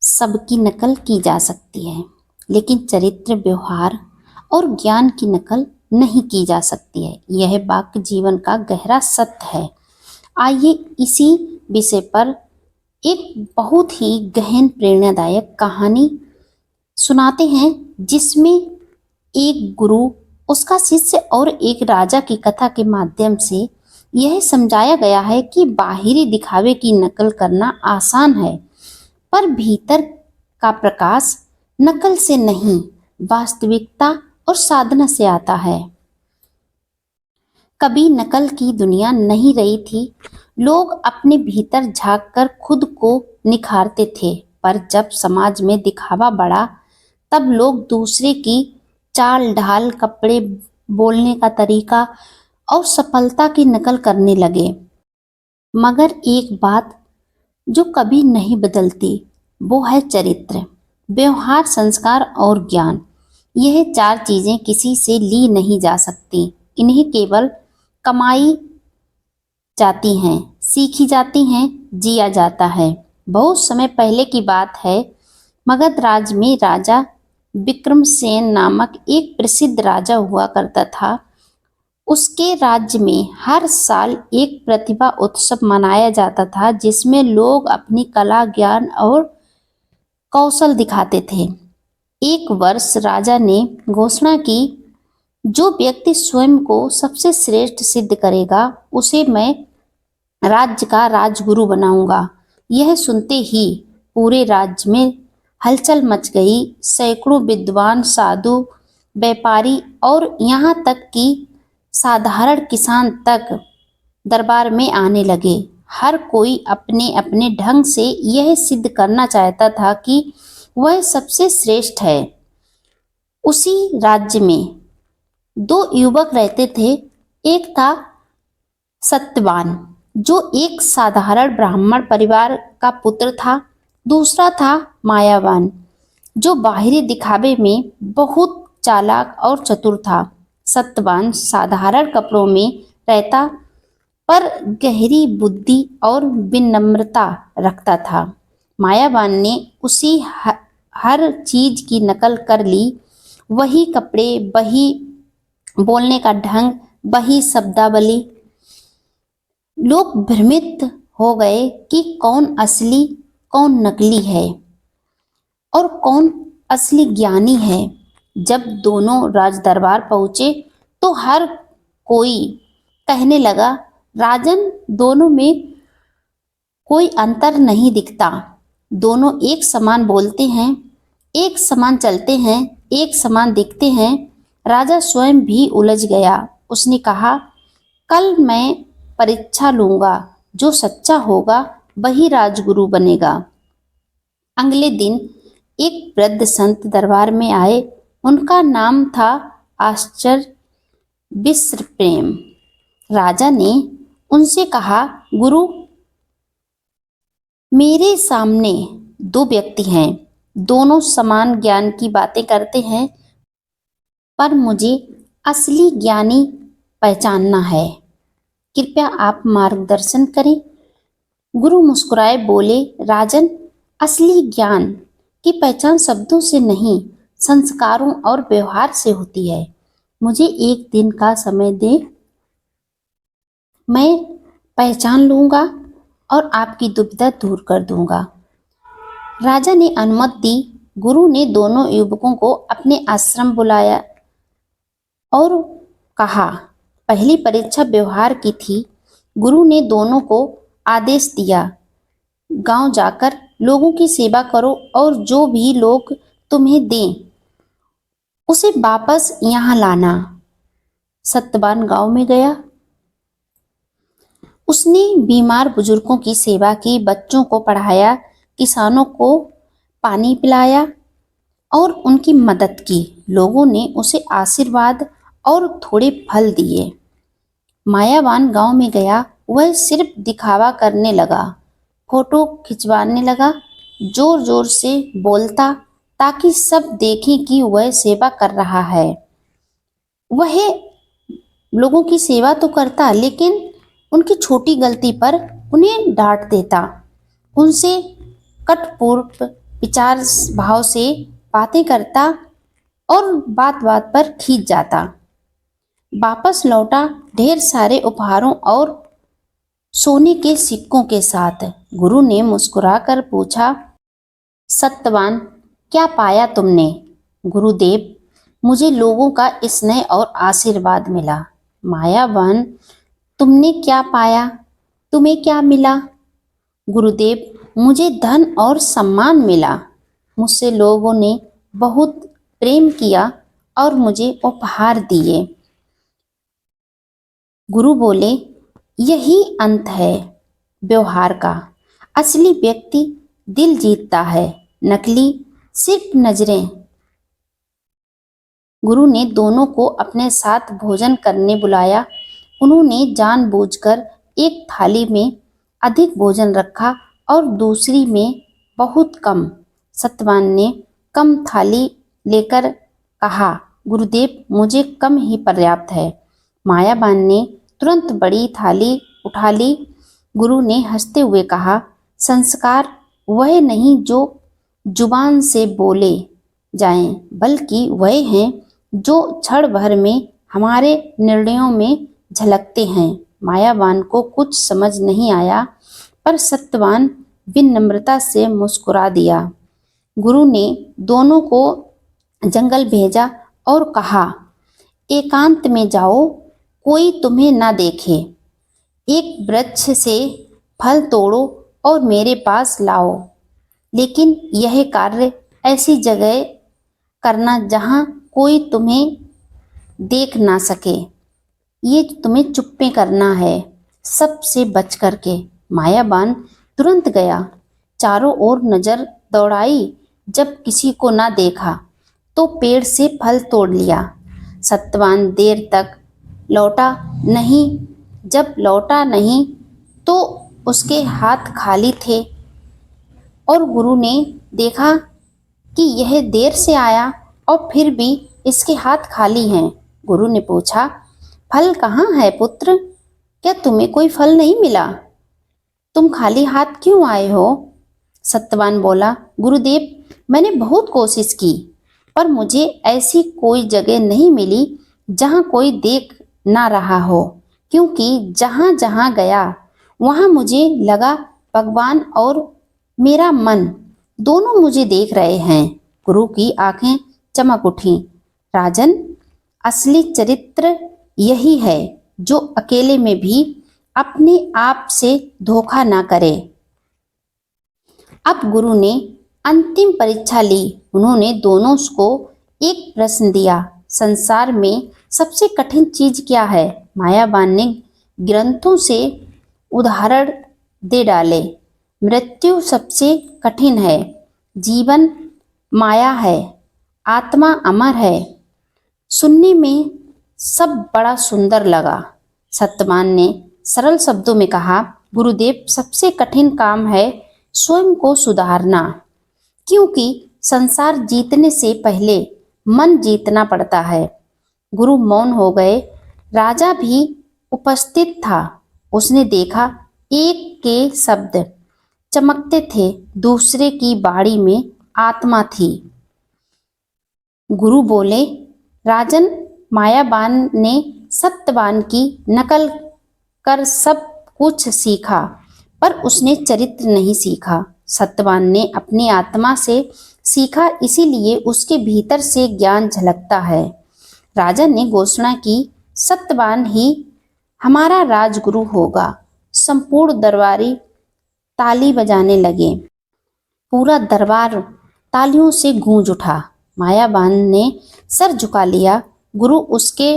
सबकी नकल की जा सकती है, लेकिन चरित्र, व्यवहार और ज्ञान की नकल नहीं की जा सकती है। यह वाक्य जीवन का गहरा सत्य है। आइए इसी विषय पर एक बहुत ही गहन प्रेरणादायक कहानी सुनाते हैं, जिसमें एक गुरु, उसका शिष्य और एक राजा की कथा के माध्यम से यह समझाया गया है कि बाहरी दिखावे की नकल करना आसान है, पर भीतर का प्रकाश नकल से नहीं, वास्तविकता और साधना से आता है। कभी नकल की दुनिया नहीं रही थी। लोग अपने भीतर झांककर खुद को निखारते थे, पर जब समाज में दिखावा बढ़ा, तब लोग दूसरे की चाल ढाल, कपड़े, बोलने का तरीका और सफलता की नकल करने लगे। मगर एक बात जो कभी नहीं बदलती, वो है चरित्र, व्यवहार, संस्कार और ज्ञान। यह चार चीजें किसी से ली नहीं जा सकती। इन्हें केवल कमाई जाती हैं, सीखी जाती हैं, जिया जाता है। बहुत समय पहले की बात है। मगध राज में राजा विक्रमसेन नामक एक प्रसिद्ध राजा हुआ करता था। उसके राज्य में हर साल एक प्रतिभा उत्सव मनाया जाता था, जिसमें लोग अपनी कला, ज्ञान और कौशल दिखाते थे। एक वर्ष राजा ने घोषणा की, जो व्यक्ति स्वयं को सबसे श्रेष्ठ सिद्ध करेगा, उसे मैं राज्य का राजगुरु बनाऊंगा। यह सुनते ही पूरे राज्य में हलचल मच गई। सैकड़ों विद्वान, साधु, व्यापारी और यहाँ तक कि साधारण किसान तक दरबार में आने लगे। हर कोई अपने अपने ढंग से यह सिद्ध करना चाहता था कि वह सबसे श्रेष्ठ है। उसी राज्य में दो युवक रहते थे। एक था सत्यवान, जो एक साधारण ब्राह्मण परिवार का पुत्र था। दूसरा था मायावान, जो बाहरी दिखावे में बहुत चालाक और चतुर था। सत्यवान साधारण कपड़ों में रहता, पर गहरी बुद्धि और विनम्रता रखता था। मायावान ने उसी हर चीज की नकल कर ली। वही कपड़े, वही बोलने का ढंग, वही शब्दावली। लोग भ्रमित हो गए कि कौन असली, कौन नकली है और कौन असली ज्ञानी है। जब दोनों राज दरबार पहुंचे तो हर कोई कहने लगा, राजन, दोनों में कोई अंतर नहीं दिखता। दोनों एक समान बोलते हैं, एक समान चलते हैं, एक समान दिखते हैं। राजा स्वयं भी उलझ गया। उसने कहा, कल मैं परीक्षा लूंगा, जो सच्चा होगा वही राजगुरु बनेगा। अगले दिन एक वृद्ध संत दरबार में आए। उनका नाम था आश्चर्य विश्रप्रेम। राजा ने उनसे कहा, गुरु, मेरे सामने दो व्यक्ति हैं, दोनों समान ज्ञान की बातें करते हैं, पर मुझे असली ज्ञानी पहचानना है। कृपया आप मार्गदर्शन करें। गुरु मुस्कुराए बोले, राजन, असली ज्ञान की पहचान शब्दों से नहीं, संस्कारों और व्यवहार से होती है। मुझे एक दिन का समय दे, मैं पहचान लूंगा और आपकी दुविधा दूर कर दूंगा। राजा ने अनुमति दी। गुरु ने दोनों युवकों को अपने आश्रम बुलाया और कहा, पहली परीक्षा व्यवहार की थी। गुरु ने दोनों को आदेश दिया, गांव जाकर लोगों की सेवा करो और जो भी लोग तुम्हें दें उसे वापस यहाँ लाना। सत्यवान गांव में गया। उसने बीमार बुजुर्गों की सेवा की, बच्चों को पढ़ाया, किसानों को पानी पिलाया और उनकी मदद की। लोगों ने उसे आशीर्वाद और थोड़े फल दिए। मायावान गांव में गया। वह सिर्फ दिखावा करने लगा, फोटो खिंचवाने लगा, जोर जोर से बोलता ताकि सब देखें कि वह सेवा कर रहा है। वह लोगों की सेवा तो करता, लेकिन उनकी छोटी गलती पर उन्हें डांट देता, उनसे कटपूर्व विचार भाव से बातें करता और बात बात पर खींच जाता। वापस लौटा ढेर सारे उपहारों और सोने के सिक्कों के साथ। गुरु ने मुस्कुराकर पूछा, सत्यवान, क्या पाया तुमने? गुरुदेव, मुझे लोगों का स्नेह और आशीर्वाद मिला। मायावान, तुमने क्या पाया? तुम्हें क्या मिला? गुरुदेव, मुझे धन और सम्मान मिला। मुझसे लोगों ने बहुत प्रेम किया और मुझे उपहार दिए। गुरु बोले, यही अंत है व्यवहार का। असली व्यक्ति दिल जीतता है, नकली सिर्फ नजरें। गुरु ने दोनों को अपने साथ भोजन करने बुलाया। उन्होंने जानबूझकर एक थाली में अधिक भोजन रखा और दूसरी में बहुत कम। सत्यवान ने कम थाली लेकर कहा, गुरुदेव, मुझे कम ही पर्याप्त है। मायावान ने तुरंत बड़ी थाली उठा ली। गुरु ने हंसते हुए कहा, संस्कार वह नहीं जो जुबान से बोले जाएं, बल्कि वह हैं जो क्षण भर में हमारे निर्णयों में झलकते हैं। मायावान को कुछ समझ नहीं आया, पर सत्यवान विनम्रता से मुस्कुरा दिया। गुरु ने दोनों को जंगल भेजा और कहा, एकांत में जाओ, कोई तुम्हें ना देखे। एक वृक्ष से फल तोड़ो और मेरे पास लाओ, लेकिन यह कार्य ऐसी जगह करना जहाँ कोई तुम्हें देख ना सके। ये तुम्हें चुप्पे करना है, सबसे बच करके। मायावान तुरंत गया, चारों ओर नजर दौड़ाई। जब किसी को ना देखा तो पेड़ से फल तोड़ लिया। सत्यवान देर तक लौटा नहीं। जब लौटा नहीं तो उसके हाथ खाली थे और गुरु ने देखा कि यह देर से आया और फिर भी इसके हाथ खाली हैं। गुरु ने पूछा, फल कहाँ है पुत्र? क्या तुम्हें कोई फल नहीं मिला? तुम खाली हाथ क्यों आए हो? सत्यवान बोला, गुरुदेव, मैंने बहुत कोशिश की, पर मुझे ऐसी कोई जगह नहीं मिली जहाँ कोई देख ना रहा हो, क्योंकि जहाँ जहाँ गया वहाँ मुझे लगा भगवान और मेरा मन दोनों मुझे देख रहे हैं। गुरु की आंखें चमक उठी। राजन, असली चरित्र यही है जो अकेले में भी अपने आप से धोखा ना करे। अब गुरु ने अंतिम परीक्षा ली। उन्होंने दोनों को एक प्रश्न दिया, संसार में सबसे कठिन चीज क्या है? मायावान ने ग्रंथों से उदाहरण दे डाले। मृत्यु सबसे कठिन है, जीवन माया है, आत्मा अमर है। सुनने में सब बड़ा सुंदर लगा। सत्यवान ने सरल शब्दों में कहा, गुरुदेव, सबसे कठिन काम है स्वयं को सुधारना, क्योंकि संसार जीतने से पहले मन जीतना पड़ता है। गुरु मौन हो गए। राजा भी उपस्थित था। उसने देखा, एक के शब्द चमकते थे, दूसरे की बाड़ी में आत्मा थी। गुरु बोले, राजन, मायावान ने सत्यवान की नकल कर सब कुछ सीखा, पर उसने चरित्र नहीं सीखा। सत्यवान ने अपनी आत्मा से सीखा, इसीलिए उसके भीतर से ज्ञान झलकता है। राजा ने घोषणा की, सत्यवान ही हमारा राजगुरु होगा। संपूर्ण दरबारी ताली बजाने लगे। पूरा दरबार तालियों से गूंज उठा। मायावान ने सर झुका लिया। गुरु उसके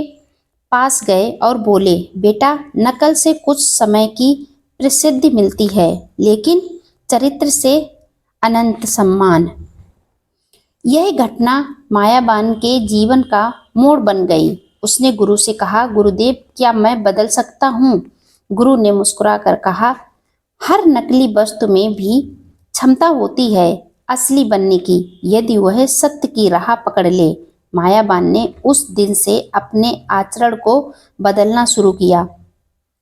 पास गए और बोले, बेटा, नकल से कुछ समय की प्रसिद्धि मिलती है, लेकिन चरित्र से अनंत सम्मान। यह घटना मायावान के जीवन का मोड़ बन गई। उसने गुरु से कहा, गुरुदेव, क्या मैं बदल सकता हूँ? गुरु ने मुस्कुराकर कहा, हर नकली वस्तु में भी क्षमता होती है असली बनने की, यदि वह सत्य की राह पकड़ ले। मायावान ने उस दिन से अपने आचरण को बदलना शुरू किया।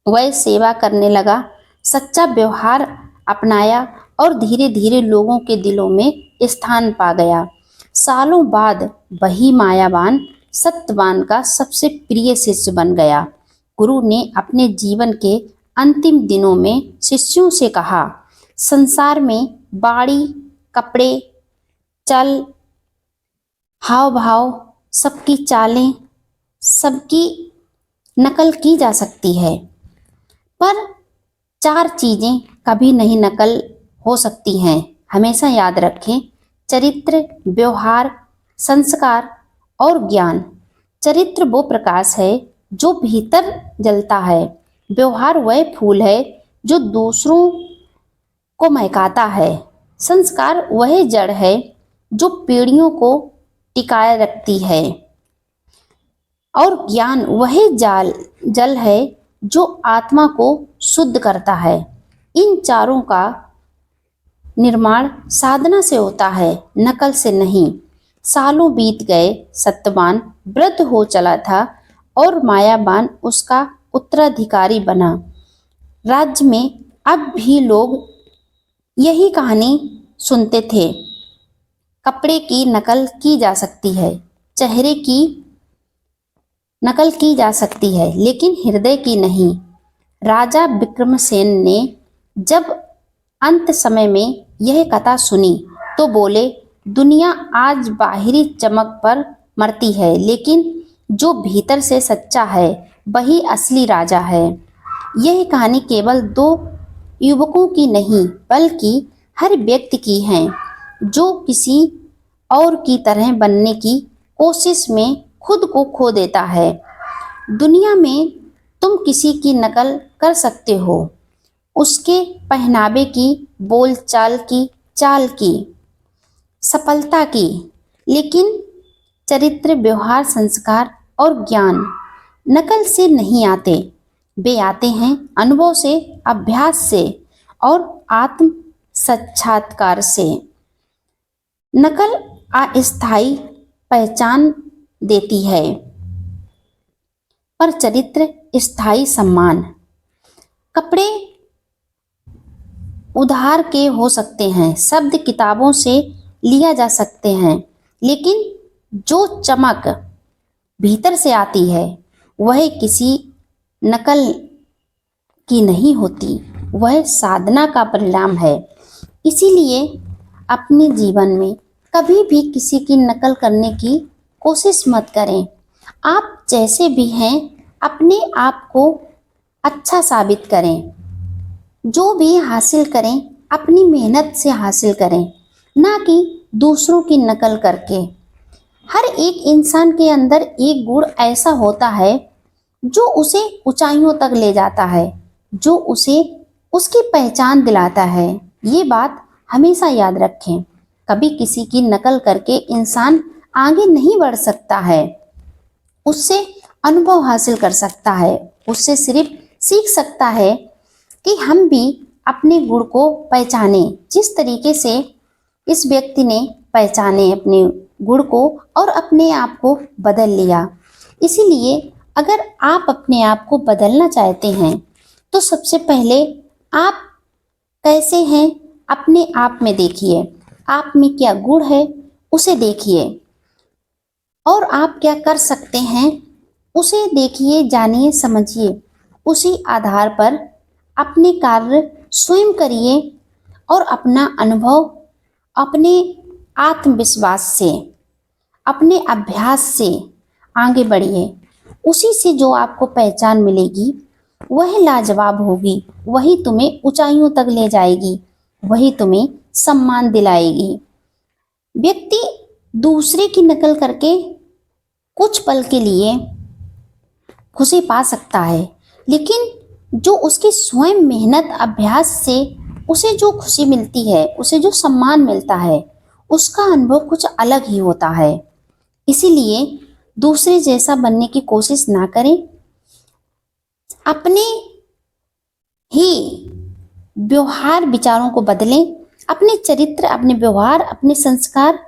वह सेवा करने लगा, सच्चा व्यवहार अपनाया और धीरे धीरे लोगों के दिलों में स्थान पा गया। सालों बाद वही मायावान सत्यवान का सबसे प्रिय शिष्य बन गया। गुरु ने अपने जीवन के अंतिम दिनों में शिष्यों से कहा, संसार में बाड़ी, कपड़े, चल, हाव भाव, सबकी चालें, सबकी नकल की जा सकती है, पर 4 चीजें कभी नहीं नकल हो सकती हैं। हमेशा याद रखें, चरित्र, व्यवहार, संस्कार और ज्ञान। चरित्र वो प्रकाश है जो भीतर जलता है। व्यवहार वह फूल है जो दूसरों को महकाता है। संस्कार वह जड़ है जो पीढ़ियों को टिकाए रखती है। और ज्ञान वह जल है जो आत्मा को शुद्ध करता है। इन चारों का निर्माण साधना से होता है, नकल से नहीं। सालों बीत गए, सत्यवान वृद्ध हो चला था और मायावान उसका उत्तराधिकारी बना। राज्य में अब भी लोग यही कहानी सुनते थे। कपड़े की नकल की जा सकती है, चेहरे की नकल की जा सकती है, लेकिन हृदय की नहीं। राजा विक्रमसेन ने जब अंत समय में यह कथा सुनी तो बोले, दुनिया आज बाहरी चमक पर मरती है, लेकिन जो भीतर से सच्चा है वही असली राजा है। यह कहानी केवल 2 युवकों की नहीं बल्कि हर व्यक्ति की है जो किसी और की तरह बनने की कोशिश में खुद को खो देता है। दुनिया में तुम किसी की नकल कर सकते हो, उसके पहनावे की, बोलचाल की, चाल की, सफलता की, लेकिन चरित्र, व्यवहार, संस्कार और ज्ञान नकल से नहीं आते। वे आते हैं अनुभव से, अभ्यास से और आत्म साक्षात्कार से। नकल अस्थायी पहचान देती है, पर चरित्र स्थायी सम्मान। कपड़े उधार के हो सकते हैं, शब्द किताबों से लिया जा सकते हैं, लेकिन जो चमक भीतर से आती है वह किसी नकल की नहीं होती, वह साधना का परिणाम है। इसीलिए अपने जीवन में कभी भी किसी की नकल करने की कोशिश मत करें। आप जैसे भी हैं अपने आप को अच्छा साबित करें। जो भी हासिल करें अपनी मेहनत से हासिल करें, ना कि दूसरों की नकल करके। हर एक इंसान के अंदर एक गुण ऐसा होता है जो उसे ऊंचाइयों तक ले जाता है, जो उसे उसकी पहचान दिलाता है। ये बात हमेशा याद रखें। कभी किसी की नकल करके इंसान आगे नहीं बढ़ सकता है। उससे अनुभव हासिल कर सकता है, उससे सिर्फ सीख सकता है कि हम भी अपने गुण को पहचाने, जिस तरीके से इस व्यक्ति ने पहचाने अपने गुण को और अपने आप को बदल लिया। इसीलिए अगर आप अपने आप को बदलना चाहते हैं तो सबसे पहले आप कैसे हैं अपने आप में देखिए। आप में क्या गुण है उसे देखिए, और आप क्या कर सकते हैं उसे देखिए, जानिए, समझिए। उसी आधार पर अपने कार्य स्वयं करिए और अपना अनुभव अपने आत्मविश्वास से, अपने अभ्यास से आगे बढ़िए। उसी से जो आपको पहचान मिलेगी वह लाजवाब होगी, वही तुम्हें ऊंचाइयों तक ले जाएगी, वही तुम्हें सम्मान दिलाएगी। व्यक्ति दूसरे की नकल करके कुछ पल के लिए खुशी पा सकता है, लेकिन जो उसकी स्वयं मेहनत, अभ्यास से उसे जो खुशी मिलती है, उसे जो सम्मान मिलता है, उसका अनुभव कुछ अलग ही होता है। इसीलिए दूसरे जैसा बनने की कोशिश ना करें। अपने ही व्यवहार विचारों को बदलें, अपने चरित्र, अपने व्यवहार, अपने संस्कार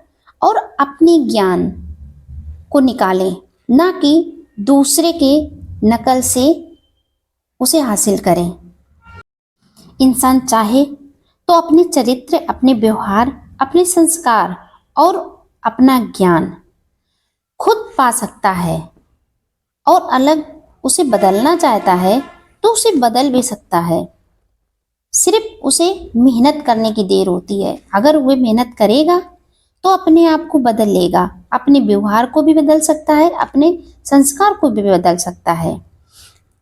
और अपने ज्ञान को निकालें, ना कि दूसरे के नकल से उसे हासिल करें। इंसान चाहे तो तो अपने चरित्र, अपने व्यवहार, अपने संस्कार और अपना ज्ञान खुद पा सकता है और अलग उसे बदलना चाहता है तो उसे बदल भी सकता है। सिर्फ उसे मेहनत करने की देर होती है। अगर वह मेहनत करेगा तो अपने आप को बदल लेगा, अपने व्यवहार को भी बदल सकता है, अपने संस्कार को भी बदल सकता है,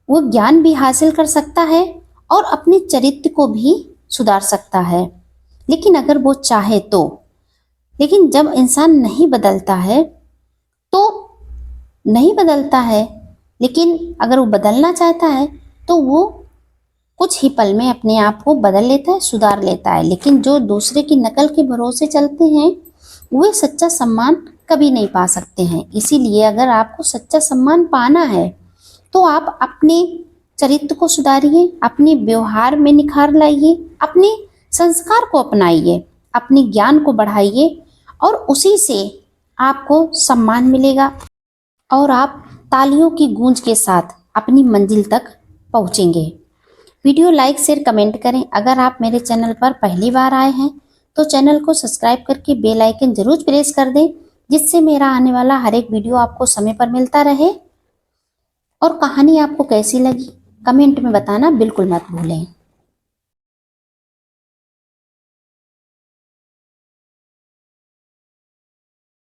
वो ज्ञान भी हासिल कर सकता है और अपने चरित्र को भी सुधार सकता है। लेकिन अगर वो चाहे तो। लेकिन जब इंसान नहीं बदलता है तो नहीं बदलता है, लेकिन अगर वो बदलना चाहता है तो वो कुछ ही पल में अपने आप को बदल लेता है, सुधार लेता है। लेकिन जो दूसरे की नकल के भरोसे चलते हैं वे सच्चा सम्मान कभी नहीं पा सकते हैं। इसीलिए अगर आपको सच्चा सम्मान पाना है तो आप अपने चरित्र को सुधारिए, अपने व्यवहार में निखार लाइए, अपने संस्कार को अपनाइए, अपने ज्ञान को बढ़ाइए और उसी से आपको सम्मान मिलेगा और आप तालियों की गूंज के साथ अपनी मंजिल तक पहुंचेंगे। वीडियो लाइक, शेयर, कमेंट करें। अगर आप मेरे चैनल पर पहली बार आए हैं तो चैनल को सब्सक्राइब करके बेल आइकन जरूर प्रेस कर दें, जिससे मेरा आने वाला हर एक वीडियो आपको समय पर मिलता रहे। और कहानी आपको कैसी लगी कमेंट में बताना बिल्कुल मत भूलें।